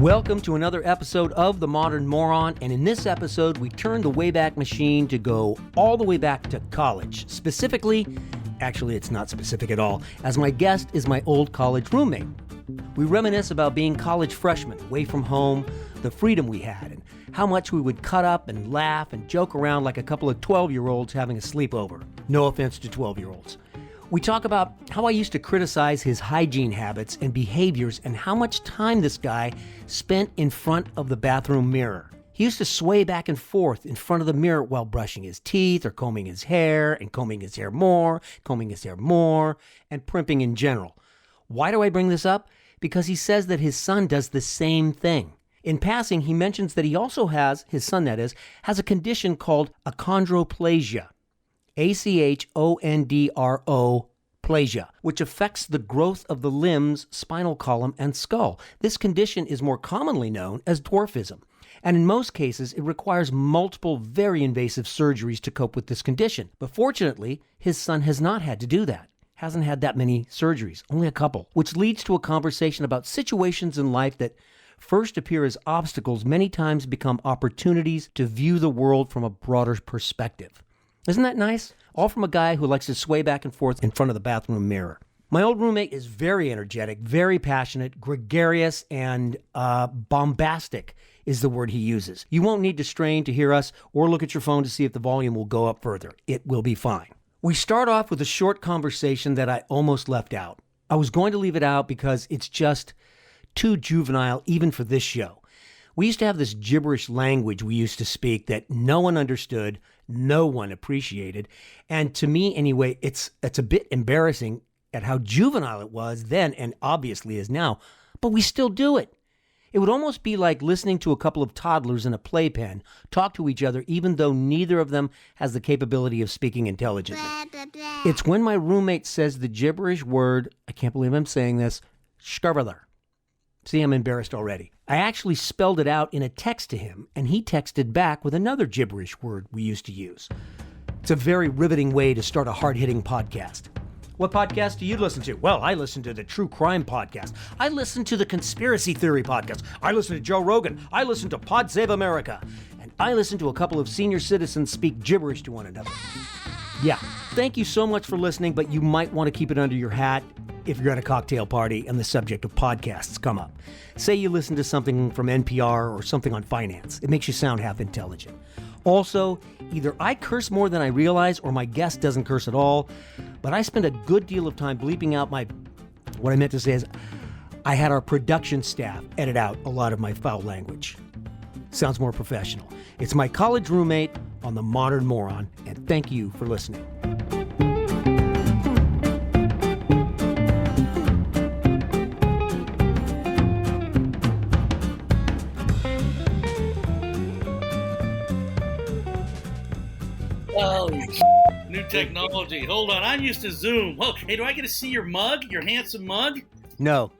Welcome to another episode of The Modern Moron, and in this episode, we turn the Wayback Machine to go all the way back to college. Specifically, actually it's not specific at all, as my guest is my old college roommate. We reminisce about being college freshmen, away from home, the freedom we had, and how much we would cut up and laugh and joke around like a couple of 12-year-olds having a sleepover. No offense to 12-year-olds. We talk about how I used to criticize his hygiene habits and behaviors and how much time this guy spent in front of the bathroom mirror. He used to sway back and forth in front of the mirror while brushing his teeth or combing his hair and combing his hair more, and primping in general. Why do I bring this up? Because he says that his son does the same thing. In passing, he mentions that he also has, his son that is, has a condition called Achondroplasia. Achondro plasia, which affects the growth of the limbs, spinal column, and skull. This condition is more commonly known as dwarfism, and in most cases, it requires multiple very invasive surgeries to cope with this condition. But fortunately, his son has not had to do that. Hasn't had that many surgeries, only a couple, which leads to a conversation about situations in life that first appear as obstacles many times become opportunities to view the world from a broader perspective. Isn't that nice? All from a guy who likes to sway back and forth in front of the bathroom mirror. My old roommate is very energetic, very passionate, gregarious, and bombastic is the word he uses. You won't need to strain to hear us or look at your phone to see if the volume will go up further. It will be fine. We start off with a short conversation that I almost left out. I was going to leave it out because it's just too juvenile even for this show. We used to have this gibberish language we used to speak that no one understood, no one appreciated, and to me anyway, it's a bit embarrassing at how juvenile it was then and obviously is now, but we still do it. It would almost be like listening to a couple of toddlers in a playpen talk to each other even though neither of them has the capability of speaking intelligently. Blah, blah, blah. It's when my roommate says the gibberish word, I can't believe I'm saying this, shkarvather. See, I'm embarrassed already. I actually spelled it out in a text to him, and he texted back with another gibberish word we used to use. It's a very riveting way to start a hard-hitting podcast. What podcast do you listen to? Well, I listen to the True Crime Podcast. I listen to the Conspiracy Theory Podcast. I listen to Joe Rogan. I listen to Pod Save America. And I listen to a couple of senior citizens speak gibberish to one another. Yeah, thank you so much for listening, but you might want to keep it under your hat if you're at a cocktail party and the subject of podcasts come up. Say you listen to something from NPR or something on finance. It makes you sound half intelligent. Also, either I curse more than I realize or my guest doesn't curse at all, but I spend a good deal of time bleeping out what I meant to say is I had our production staff edit out a lot of my foul language. Sounds more professional. It's my college roommate on The Modern Moron, and thank you for listening. Oh, new technology. Hold on. I'm used to Zoom. Oh, hey, do I get to see your mug? Your handsome mug? No.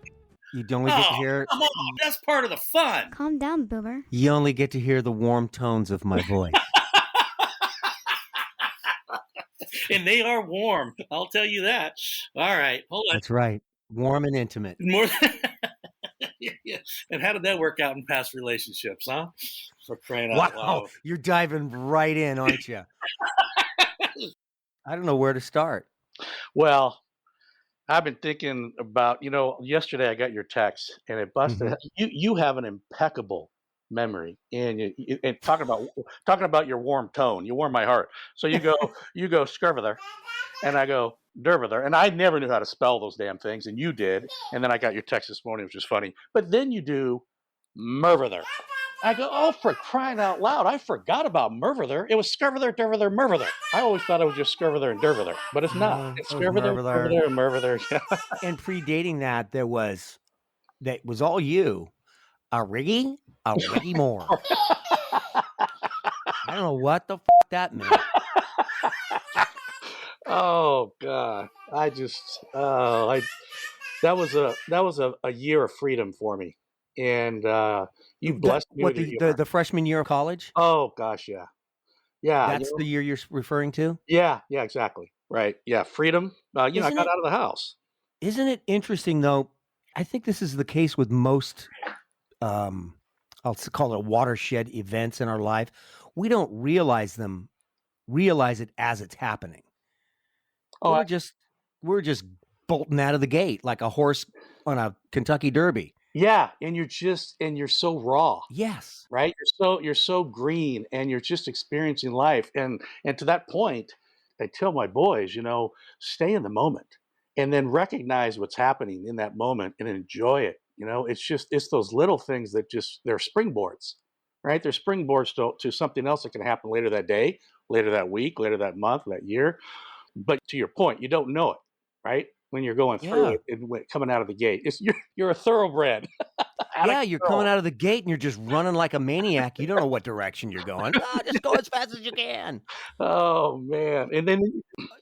You only get to hear... Come on. That's part of the fun. Calm down, Boomer. You only get to hear the warm tones of my voice. And they are warm. I'll tell you that. All right. Hold on. That's right. Warm and intimate. More. Yeah. And how did that work out in past relationships, huh? For crying out loud. Wow. You're diving right in, aren't you? I don't know where to start. Well, I've been thinking about, yesterday I got your text and it busted. Mm-hmm. You have an impeccable memory, and and talking about your warm tone, you warm my heart. So you go skirvather, and I go dervather, and I never knew how to spell those damn things, and you did. And then I got your text this morning, which is funny. But then you do mervather. I go, oh, for crying out loud! I forgot about mervather. It was skirvather, dervather, mervather. I always thought it was just skirvather and dervather, but it's not. It's skirvather, dervather, and mervather. And predating that, that was all you. A riggy more. I don't know what the that meant. Oh God! that was a year of freedom for me, and you blessed me. What the freshman year of college? Oh gosh, yeah. That's the year you're referring to. Yeah, exactly. Right. Yeah, freedom. I got out of the house. Isn't it interesting though? I think this is the case with most I'll call it watershed events in our life, we don't realize it as it's happening. Oh, We're just bolting out of the gate like a horse on a Kentucky Derby. yeah, and you're so raw, Yes. right? You're so green, and you're just experiencing life. And to that point, I tell my boys, stay in the moment, and then recognize what's happening in that moment and enjoy it. It's those little things that they're springboards, right? They're springboards to something else that can happen later that day, later that week, later that month, that year. But to your point, you don't know it, right? When you're going through Yeah. it and coming out of the gate, you're a thoroughbred. Out of Yeah, you're control. coming out of the gate and you're just running like a maniac. You don't know what direction you're going. Just go as fast as you can. Oh man! And then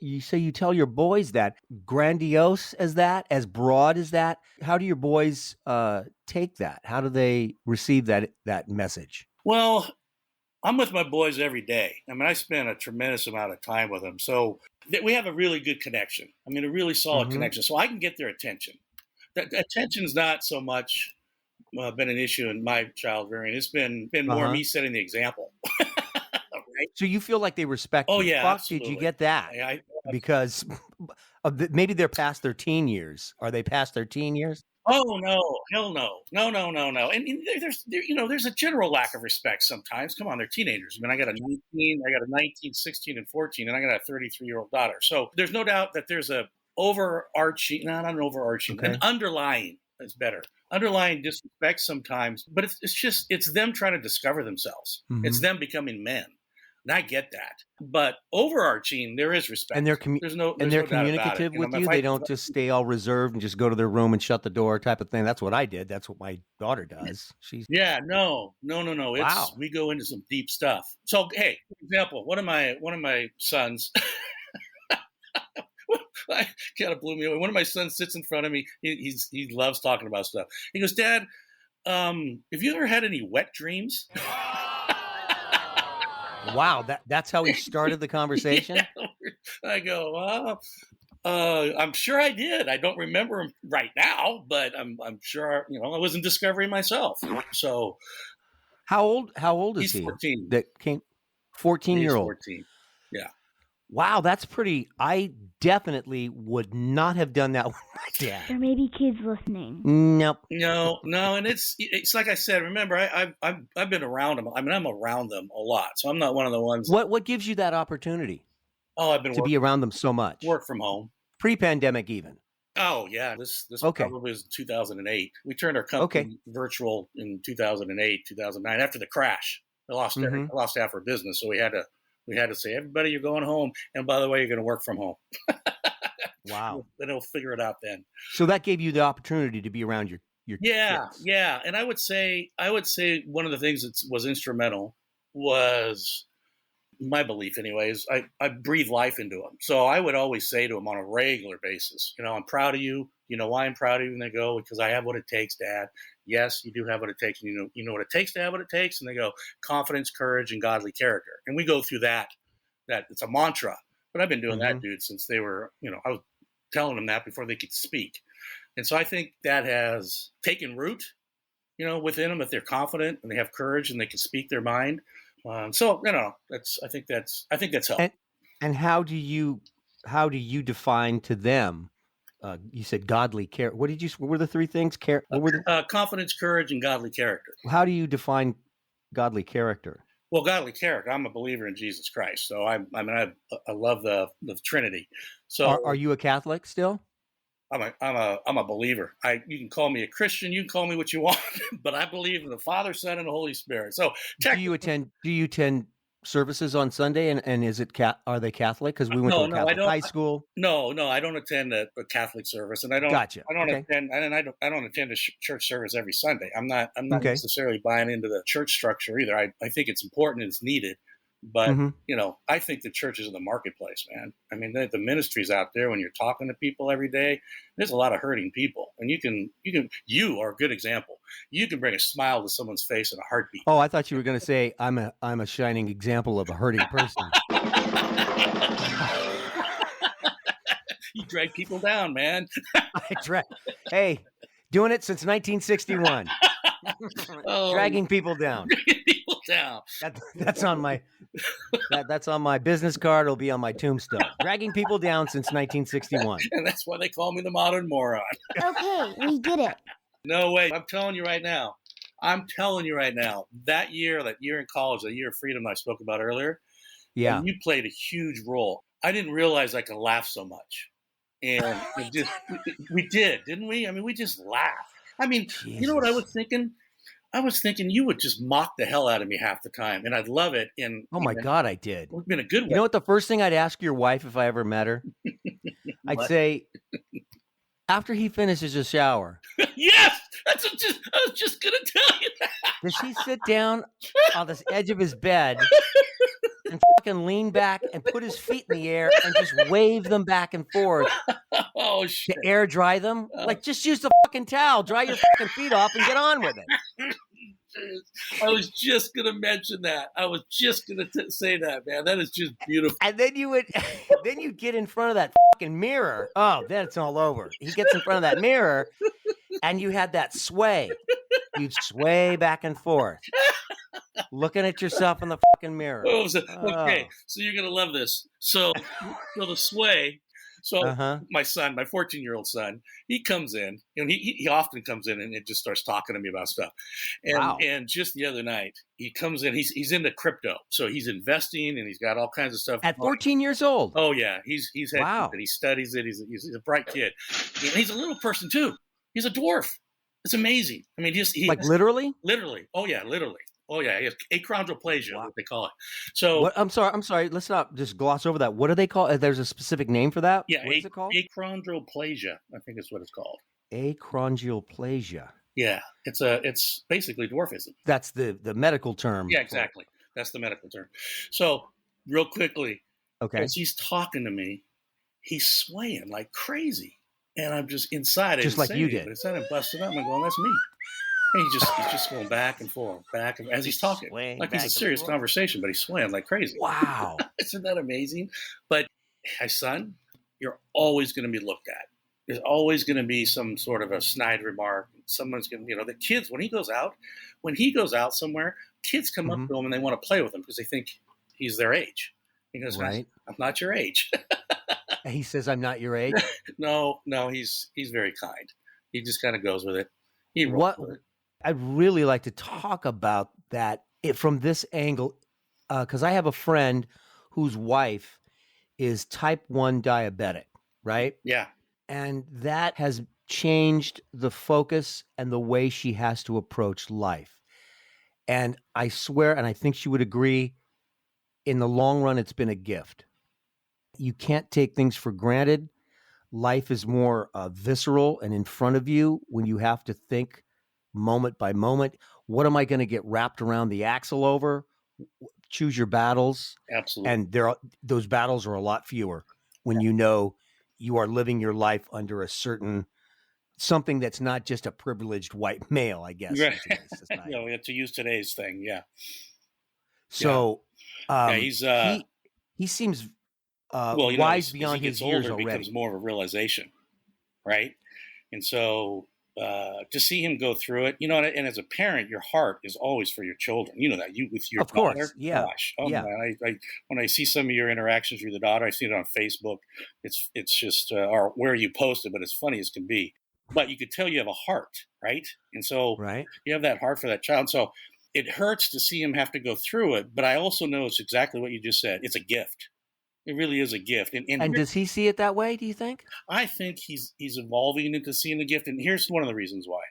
You say you tell your boys that, grandiose as that, as broad as that. How do your boys take that? How do they receive that message? Well, I'm with my boys every day. I mean, I spend a tremendous amount of time with them. So we have a really good connection. I mean, a really solid connection. So I can get their attention. That attention's not so much been an issue in my child rearing. It's been more me setting the example. Right? So you feel like they respect you. Oh, yeah, Fuck, absolutely. did you get that? Because maybe they're past their teen years. Are they past their teen years? Oh no, hell no, no. And there's a general lack of respect sometimes. Come on, they're teenagers. I mean, I got a 19, 16, and 14, and I got a 33-year-old daughter. So there's no doubt that there's an underlying. That's better. Underlying disrespect sometimes, but it's them trying to discover themselves. Mm-hmm. It's them becoming men. And I get that, but overarching, there is respect, and they're they're communicative with you. They don't just stay all reserved and just go to their room and shut the door, type of thing. That's what I did. That's what my daughter does. No. Wow. We go into some deep stuff. So, hey, for example, one of my sons. Kind of blew me away. One of my sons sits in front of me. He loves talking about stuff. He goes, "Dad, have you ever had any wet dreams?" Wow, that's how he started the conversation? Yeah. I go, I'm sure I did. I don't remember him right now, but I'm sure, I wasn't discovering myself. So how old is he? He's 14. 14-year-old. 14. Yeah. Wow, that's pretty. I definitely would not have done that with my dad. There may be kids listening. Nope. No, and it's like I said. Remember, I've been around them. I mean, I'm around them a lot, so I'm not one of the ones. What gives you that opportunity? Oh, I've been to be around them so much. Work from home, pre-pandemic even. Oh yeah, this okay. Probably was 2008. We turned our company virtual in 2008, 2009 after the crash. I lost half our business, so we had to say, everybody, you're going home, and by the way, you're going to work from home. Wow. Then they'll figure it out then. So that gave you the opportunity to be around your kids. Yeah. And I would say one of the things that was instrumental was my belief anyways. I breathe life into them. So I would always say to them on a regular basis, I'm proud of you. You know why I'm proud of you? And they go, because I have what it takes, Dad. Yes, you do have what it takes. And you know what it takes to have what it takes. And they go, confidence, courage, and godly character. And we go through that it's a mantra. But I've been doing that, dude, since they were, I was telling them that before they could speak. And so I think that has taken root, within them, if they're confident and they have courage and they can speak their mind. I think that's helped. And how do you define to them? You said godly character. What were the three things? Confidence, courage, and godly character. How do you define godly character? Well, godly character. I'm a believer in Jesus Christ, so I love the Trinity. So, are you a Catholic still? I'm a believer. You can call me a Christian. You can call me what you want, but I believe in the Father, Son, and the Holy Spirit. So, do you attend services on Sunday, and is it are they Catholic? Because we went to a Catholic high school. No, I don't attend a Catholic service, and I don't. Gotcha. I don't attend, and I don't attend a church service every Sunday. I'm not necessarily buying into the church structure either. I think it's important and it's needed, but I think the church is in the marketplace, man. I mean, the ministries out there. When you're talking to people every day, there's a lot of hurting people, and you are a good example. You can bring a smile to someone's face in a heartbeat. Oh, I thought you were going to say I'm a shining example of a hurting person. You drag people down, man. Hey, doing it since 1961. Oh, Dragging people down. dragging people down. That's on my that's on my business card. It'll be on my tombstone. Dragging people down since 1961. And that's why they call me the modern moron. Okay, we get it. No way. I'm telling you right now. That year in college, that year of freedom I spoke about earlier, Yeah. you played a huge role. I didn't realize I could laugh so much. And we did, didn't we? I mean, we just laughed. I mean, you know what I was thinking? I was thinking you would just mock the hell out of me half the time, and I'd love it. And Oh my God, I did. it's been a good way. You know what? The first thing I'd ask your wife if I ever met her, I'd say, after he finishes a shower, Yes, I was just gonna tell you that. does he sit down on this edge of his bed and fucking lean back and put his feet in the air and just wave them back and forth Oh shit! to air dry them? Like, just use the fucking towel, dry your fucking feet off, and get on with it. I was just gonna mention that. I was just gonna say that, man. That is just beautiful. And then then you'd get in front of that fucking mirror. Oh, then it's all over. He gets in front of that mirror, and you had that sway. You'd sway back and forth, looking at yourself in the fucking mirror. Okay, so you're gonna love this. So the sway. So my son, my 14-year-old son, he comes in, and he often comes in and it just starts talking to me about stuff. And just the other night, he comes in. He's into crypto, so he's investing and he's got all kinds of stuff. At 14 years old. Oh yeah, he's had it. He studies it. He's a bright kid, and he's a little person too. He's a dwarf. It's amazing. I mean, literally. Literally. Oh yeah, literally. Oh yeah, he has achondroplasia, what they call it. So I'm sorry. Let's not just gloss over that. What do they call it? There's a specific name for that? Yeah, what is it called? Achondroplasia, I think is what it's called. Achondroplasia. Yeah, it's basically dwarfism. That's the medical term. Yeah, exactly. That's the medical term. So real quickly, okay, as he's talking to me, he's swaying like crazy, and I'm just inside it, just like you did. But inside I'm busted up. I'm going, that's me. And he's just going back and forth, as he's talking. Like it's a serious conversation, but he's swaying like crazy. Wow. Isn't that amazing? But, hey, son, you're always going to be looked at. There's always going to be some sort of a snide remark. Someone's going to, the kids, when he goes out somewhere, kids come up to him and they want to play with him because they think he's their age. He goes, right. I'm not your age. He says, I'm not your age? No, he's very kind. He just kind of goes with it. I'd really like to talk about that from this angle, because I have a friend whose wife is type 1 diabetic, right? Yeah. And that has changed the focus and the way she has to approach life. And I swear, and I think she would agree, in the long run, it's been a gift. You can't take things for granted. Life is more visceral and in front of you when you have to think moment by moment. What am I going to get wrapped around the axle over? Choose your battles. Absolutely. And those battles are a lot fewer when you know you are living your life under a certain something that's not just a privileged white male, I guess. Right. We have to use today's thing. Yeah. So he seems wise beyond his years already. It becomes more of a realization, right? And so to see him go through it, and as a parent, your heart is always for your children. You know that with your daughter. Of course, yeah. Gosh, man, I when I see some of your interactions with the daughter, I see it on Facebook. It's just or where you post it, but it's funny as can be. But you could tell you have a heart, right? And so you have that heart for that child. So it hurts to see him have to go through it, but I also know it's exactly what you just said. It's a gift. It really is a gift. And does he see it that way, do you think? I think he's evolving into seeing the gift. And here's one of the reasons why.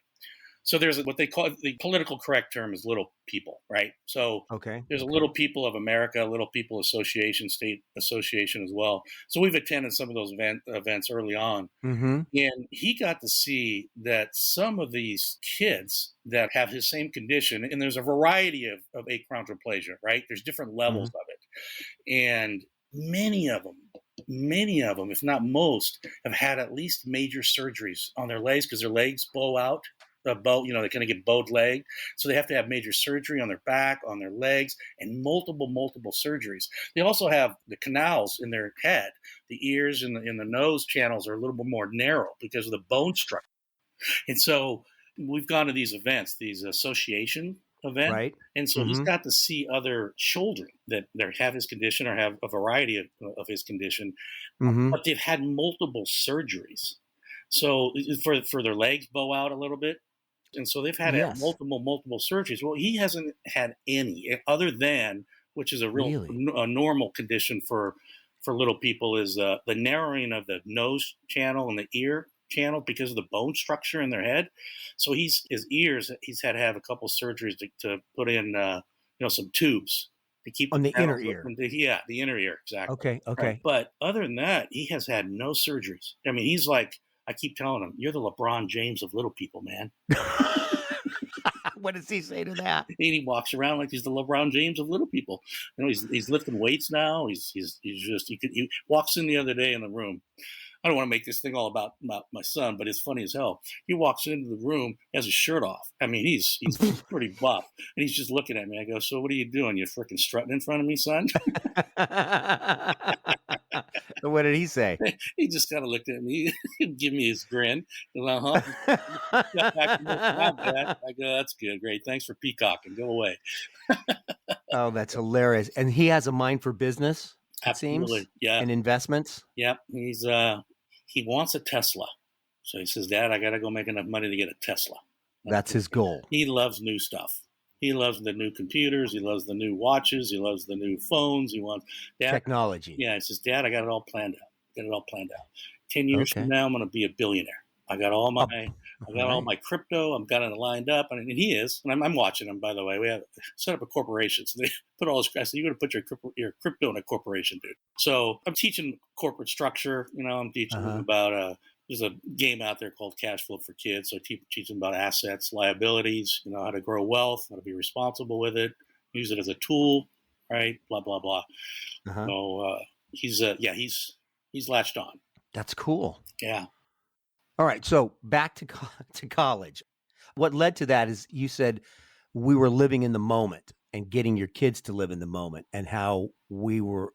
So there's what they call the political correct term is little people, right? So there's a Little People of America, Little People Association, State Association as well. So we've attended some of those events early on. And he got to see that some of these kids that have his same condition, and there's a variety of achondroplasia, right? There's different levels of it. And many of them, if not most, have had at least major surgeries on their legs because their legs blow out. They kind of get bowed leg. So they have to have major surgery on their back, on their legs, and multiple surgeries. They also have the canals in their head. The ears and the nose channels are a little bit more narrow because of the bone structure. And so we've gone to these events, these association events. Right. And so he's got to see other children that have his condition or have a variety of his condition, but they've had multiple surgeries. So for their legs bow out a little bit. And so they've had multiple surgeries. Well, he hasn't had any other than, which is a a normal condition for little people, is the narrowing of the nose channel and the ear channel because of the bone structure in their head. So his ears, he's had to have a couple surgeries to put in, some tubes to keep on the inner ear. The inner ear, exactly. Okay. Right. But other than that, he has had no surgeries. I mean, he's like, I keep telling him, you're the LeBron James of little people, man. What does he say to that? And he walks around like he's the LeBron James of little people. He's lifting weights now. He walks in the other day in the room. I don't want to make this thing all about my son, but it's funny as hell. He walks into the room, has his shirt off. I mean, he's pretty buff, and he's just looking at me. I go, so what are you doing? You freaking strutting in front of me, son? What did he say? He just kind of looked at me, give me his grin. I go, that's good, great. Thanks for peacocking. Go away. Oh, that's hilarious. And he has a mind for business. Absolutely. Seems. Yeah. And investments. Yep. He wants a Tesla. So he says, Dad, I got to go make enough money to get a Tesla. That's his goal. He loves new stuff. He loves the new computers. He loves the new watches. He loves the new phones. He wants technology. Yeah. He says, Dad, I got it all planned out. 10 years from now, I'm going to be a billionaire. I got all my crypto. I've got it lined up, and he is. And I'm watching him. By the way, we have set up a corporation, so they put all this. I said, "You got to put your crypto in a corporation, dude." So I'm teaching corporate structure. I'm teaching them about there's a game out there called Cash Flow for Kids. So I teach them about assets, liabilities. How to grow wealth, how to be responsible with it, use it as a tool, right? Blah blah blah. So he's latched on. That's cool. Yeah. All right, so back to college. What led to that is you said we were living in the moment and getting your kids to live in the moment, and how we were,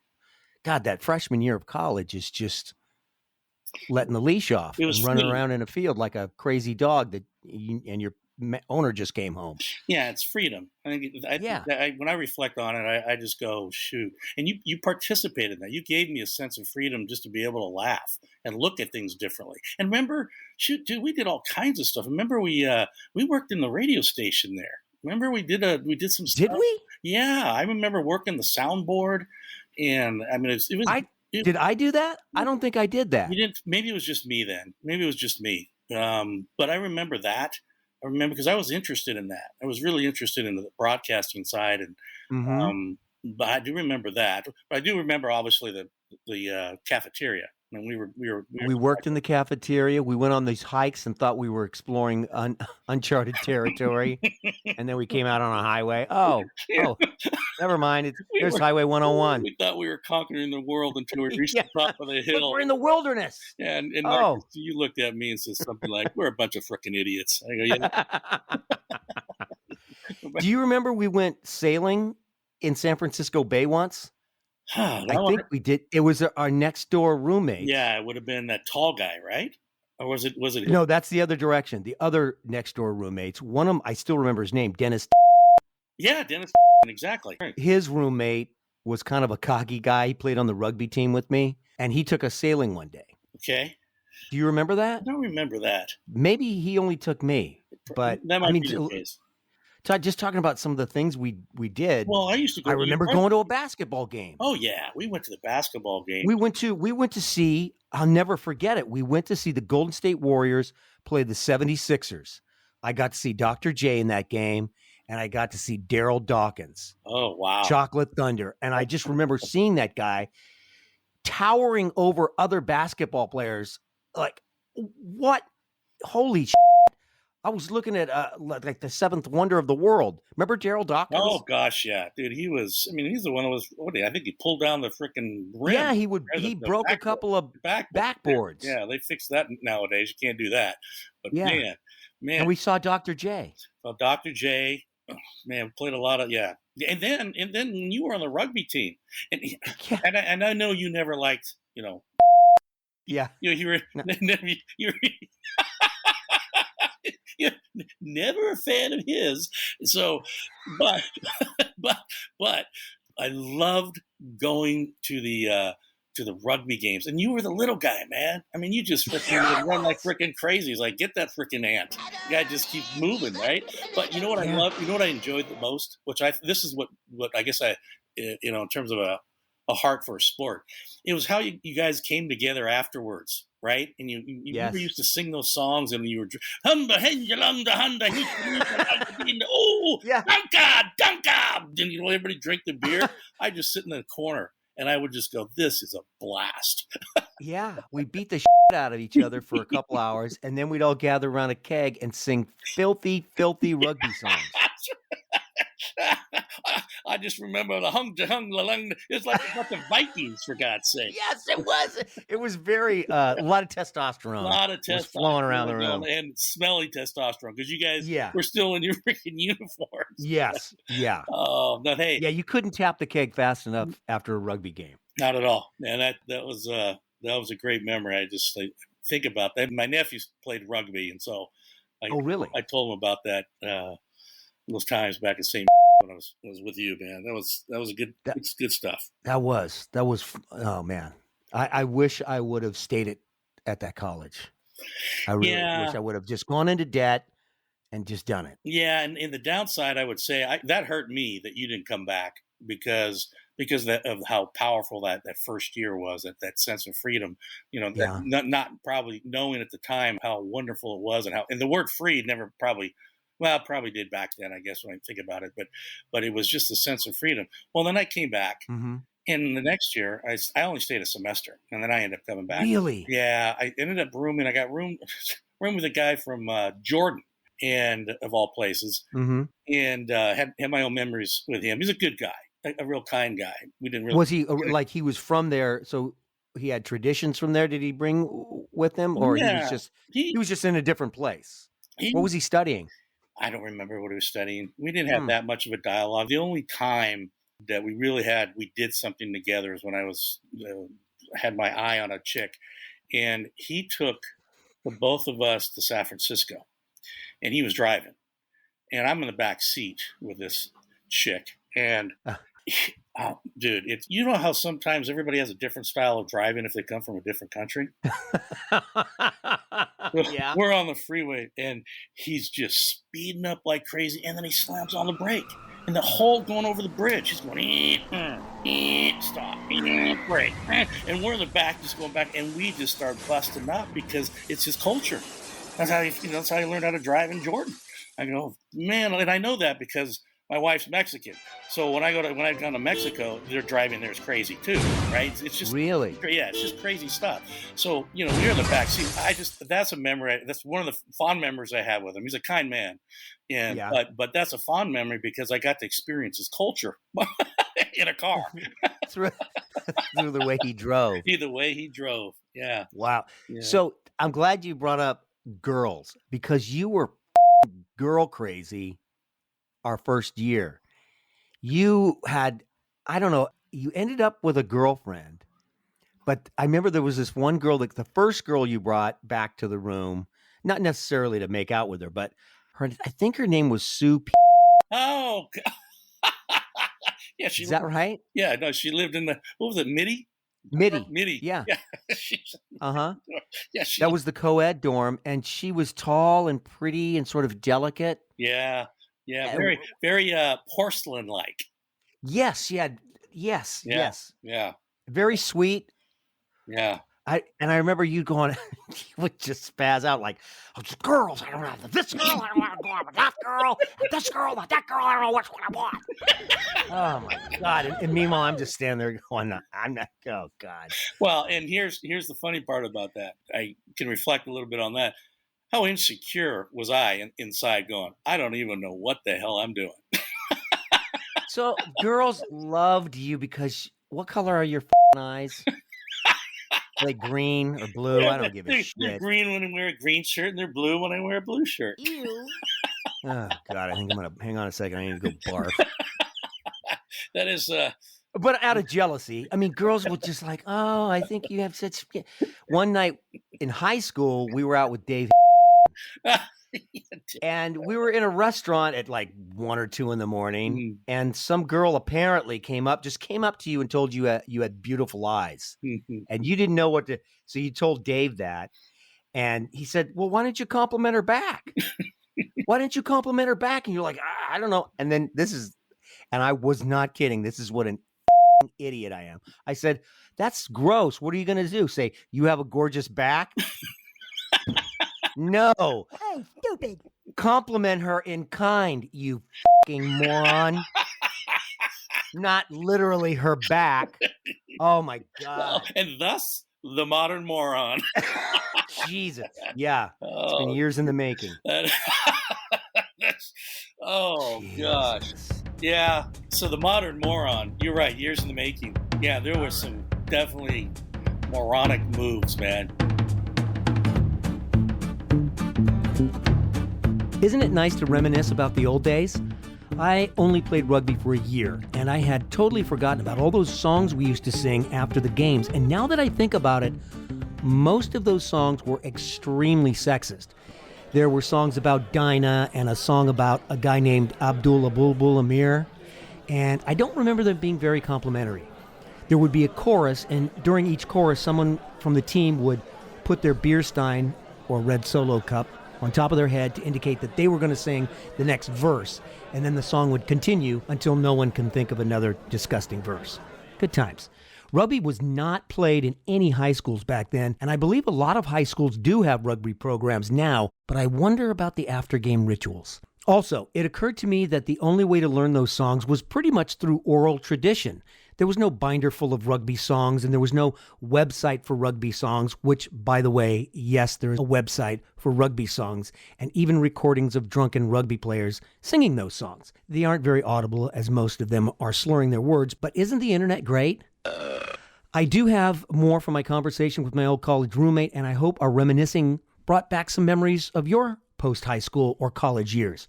God, that freshman year of college is just letting the leash off and running around in a field like a crazy dog and your owner just came home. Yeah, it's freedom. When I reflect on it, I just go, shoot. And you participated in that. You gave me a sense of freedom just to be able to laugh and look at things differently. And remember, shoot, dude, we did all kinds of stuff. Remember, we worked in the radio station there. Remember, we did some stuff. Did we? Yeah, I remember working the soundboard, and I mean, did I do that? I don't think I did that. You didn't. Maybe it was just me then. Maybe it was just me. But I remember that. I remember because I was interested in that. I was really interested in the broadcasting side, and but I do remember that. But I do remember obviously the cafeteria. I mean, we worked in the cafeteria. We went on these hikes and thought we were exploring uncharted territory, and then we came out on a highway. Oh, never mind. There's Highway 101. We thought we were conquering the world until we reached the top of the hill. Look, we're in the wilderness. Yeah, and Marcus, you looked at me and said something like, "We're a bunch of freaking idiots." I go, "Yeah." Do you remember we went sailing in San Francisco Bay once? I think we did. It was our next door roommate. Yeah, it would have been that tall guy, right? Or was it? No, that's the other direction. The other next door roommates. One of them, I still remember his name, Dennis. Yeah, Dennis. Exactly. His roommate was kind of a cocky guy. He played on the rugby team with me, and he took us sailing one day. Okay. Do you remember that? I don't remember that. Maybe he only took me, but that might be the case. Just talking about some of the things we did. Well, I used to go. I remember going to a basketball game. Oh yeah, we went to the basketball game. We went to see. I'll never forget it. We went to see the Golden State Warriors play the 76ers. I got to see Dr. J in that game, and I got to see Daryl Dawkins. Oh wow, Chocolate Thunder, and I just remember seeing that guy towering over other basketball players. Like, what? Holy shit. I was looking at like the seventh wonder of the world. Remember Daryl Dawkins? Oh gosh, yeah, dude. He was. I mean, he's the one who was. I think he pulled down the freaking rim. Yeah, he would. He broke a couple of backboards. Yeah, they fixed that nowadays. You can't do that. But yeah, man. And we saw Dr. J. Saw Dr. J. Oh, man, played a lot of And then when you were on the rugby team, and I know you never liked Yeah. You were. No. you never a fan of his. So, but but but I loved going to the rugby games, and you were the little guy, man. I mean, you just freaking would run like freaking crazy. It's like, get that freaking ant. The guy just keeps moving, right? But you know what I Yeah. love? You know what I enjoyed the most? This is what I guess in terms of a heart for a sport. It was how you guys came together afterwards, right? And you Yes. never used to sing those songs, and you were oh, Yeah. Dunka, and everybody drink the beer. I just sit in the corner, and I would just go, "This is a blast." Yeah, we beat the shit out of each other for a couple hours, and then we'd all gather around a keg and sing filthy, filthy rugby songs. I just remember the hung la lung. It's like the Vikings, for God's sake. Yes, it was. It was very a lot of testosterone. A lot of was testosterone flowing around the room, and smelly testosterone because you guys Yeah. were still in your freaking uniforms. Yes, yeah, Oh, but hey, yeah. You couldn't tap the keg fast enough after a rugby game. not at all. Man, that was a great memory. I just think about that. My nephews played rugby, and so Oh, really? I told them about that those times back in St. when I was with you, man. That was a good it's good stuff. That was. Oh man, I wish I would have stayed at that college. I really wish I would have just gone into debt and just done it. Yeah, and in the downside, I would say that hurt me that you didn't come back because of how powerful that first year was, that sense of freedom. You know, Yeah. not probably knowing at the time how wonderful it was, and the word free never probably. Well, it probably did back then, I guess, when I think about it. But it was just a sense of freedom. Well, then I came back, Mm-hmm. and the next year I only stayed a semester, and then I ended up coming back. Really? Yeah, I ended up rooming. I got room with a guy from Jordan, and of all places, Mm-hmm. and had my own memories with him. He's a good guy, a real kind guy. We didn't really. Was he like he was from there? So he had traditions from there. Did he bring with him, or Yeah, he was just in a different place? he What was he studying? I don't remember what he was studying. We didn't have Hmm. that much of a dialogue. The only time that we did something together is when I was had my eye on a chick, and he took the both of us to San Francisco, and he was driving, and I'm in the back seat with this chick, and oh, dude, it's you know how sometimes everybody has a different style of driving if they come from a different country. Yeah. We're on the freeway, and he's just speeding up like crazy, and then he slams on the brake, and the whole going over the bridge, he's going stop, brake, and we're in the back just going back, and we just start busting up because it's his culture. That's how that's how he learned how to drive in Jordan. I go, man, and I know that because my wife's Mexican. So when I've gone to Mexico, their driving there is crazy too, right? It's just Really? yeah, it's just crazy stuff. So you're in the back seat. That's a memory. That's one of the fond memories I have with him. He's a kind man, and Yeah. but that's a fond memory because I got to experience his culture in a car. through the way he drove. The way he drove. Yeah. Wow. Yeah. So I'm glad you brought up girls because you were girl crazy our first year. You had, I don't know, you ended up with a girlfriend, but I remember there was this one girl, like the first girl you brought back to the room, not necessarily to make out with her, but I think her name was Sue P. Oh. Yeah. Is that right? Yeah. No, she lived in what was it, Mitty? Mitty. Yeah. Uh-huh. Yeah. That was the co-ed dorm, and she was tall and pretty and sort of delicate. Yeah. Yeah. Very, very porcelain-like. Yes. Yeah. Yes. Yeah. Yes. Yeah. Very sweet. Yeah. I remember you going, you would just spaz out like, oh, just girls, I don't know, this girl, I don't want to go out with that girl, this girl, that girl, I don't know which one I want. Oh my God. And meanwhile, I'm just standing there going, I'm not, oh God. Well, and here's the funny part about that. I can reflect a little bit on that. How insecure was I inside going, I don't even know what the hell I'm doing. So girls loved you because what color are your eyes? Are they green or blue? Yeah, I don't give a they're shit. green when I wear a green shirt, and they're blue when I wear a blue shirt. Ew. Oh God, I think I'm gonna hang on a second. I need to go barf. That is, But out of jealousy, I mean, girls were just like, "Oh, I think you have such." One night in high school, we were out with Dave. And we were in a restaurant at like 1 or 2 in the morning, and some girl apparently came up to you and told you you had beautiful eyes, and you didn't know what to. So you told Dave that, and he said, "Well, why didn't you compliment her back? Why didn't you compliment her back?" And you're like, "I don't know." And then and I was not kidding. This is what an idiot I am. I said, "That's gross. What are you going to do? Say you have a gorgeous back?" No. Hey, stupid. Compliment her in kind, you fucking moron. Not literally her back. Oh my God. And thus, the modern moron. Jesus. Yeah. It's been years in the making. Oh, Jesus. gosh. Yeah. So the modern moron, you're right, years in the making. Yeah, there were some definitely moronic moves, man. Isn't it nice to reminisce about the old days? I only played rugby for a year, and I had totally forgotten about all those songs we used to sing after the games. And now that I think about it, most of those songs were extremely sexist. There were songs about Dinah and a song about a guy named Abdullah Bulbul Amir, and I don't remember them being very complimentary. There would be a chorus, and during each chorus, someone from the team would put their beer stein or red Solo cup on top of their head to indicate that they were going to sing the next verse, and then the song would continue until no one can think of another disgusting verse. Good times. Rugby was not played in any high schools back then, and I believe a lot of high schools do have rugby programs now, but I wonder about the after-game rituals. Also, it occurred to me that the only way to learn those songs was pretty much through oral tradition. There was no binder full of rugby songs, and there was no website for rugby songs, which, by the way, yes, there is a website for rugby songs, and even recordings of drunken rugby players singing those songs. They aren't very audible, as most of them are slurring their words, but isn't the internet great? I do have more from my conversation with my old college roommate, and I hope our reminiscing brought back some memories of your post-high school or college years.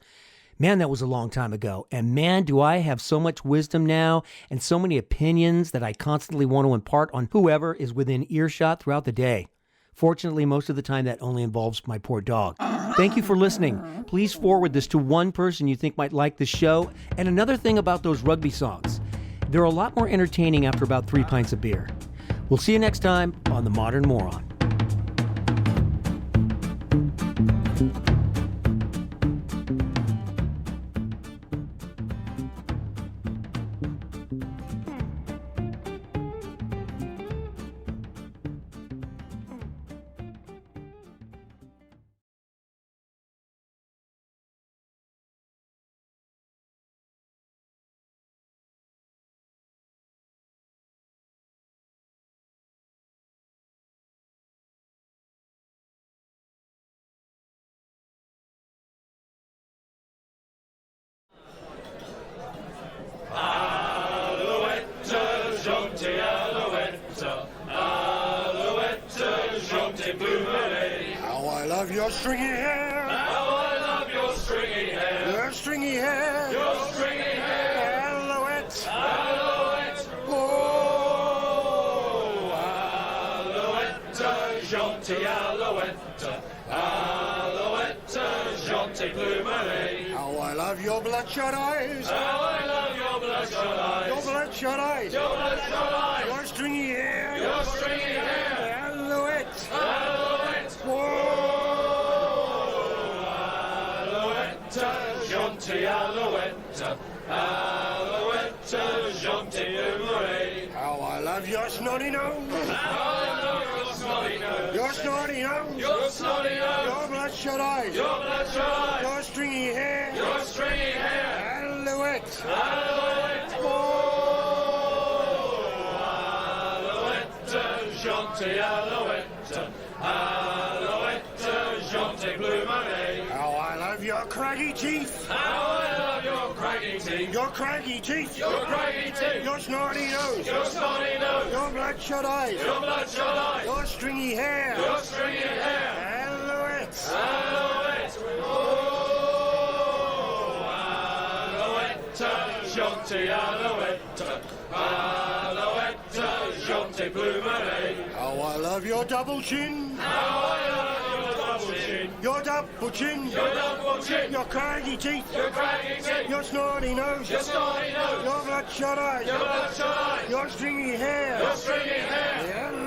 Man, that was a long time ago. And man, do I have so much wisdom now and so many opinions that I constantly want to impart on whoever is within earshot throughout the day. Fortunately, most of the time that only involves my poor dog. Thank you for listening. Please forward this to one person you think might like the show. And another thing about those rugby songs, they're a lot more entertaining after about 3 pints of beer. We'll see you next time on The Modern Moron. How I love your stringy hair. How I love your stringy hair. Your stringy hair. Your stringy hair. Alouette. Alouette. Oh, Alouette. Jaunty alouette. Alouette. Jaunty plumerie. how I love your bloodshot eyes. How I love your bloodshot eyes. Your bloodshot eyes. Your bloodshot eyes. Your stringy hair. Your stringy hair. Alouette. Alouette. Oh, Alouette. Jaunty alouette. Alouette. Jaunty plumerie. how I love your snotty nose. How I love your snotty nose. Your snotty nose. Your snotty nose. Your bloodshot eyes. Your bloodshot eyes. Your stringy hair. Your stringy hair. Alouette. Alouette. Oh, Alouette. Jaunty alouette. Alouette. Jaunty plumerie. how I love your craggy teeth. How I love your craggy teeth. Your craggy teeth. Your craggy teeth. Your snotty nose. Your snotty nose. Your bloodshot eyes. Your bloodshot eyes. Your stringy hair. Your stringy hair. Alouette. Alouette. Oh, alouette. Jaunty alouette. Alouette. Jaunty plumerie. How I love your double chin. How I love your double chin. chin. Your double chin. Your double chin. Your craggy teeth. Your craggy teeth. Your snorty nose. Your snorty nose. Your bloodshot eyes. Your bloodshot eyes. Your stringy hair. Your stringy hair. Your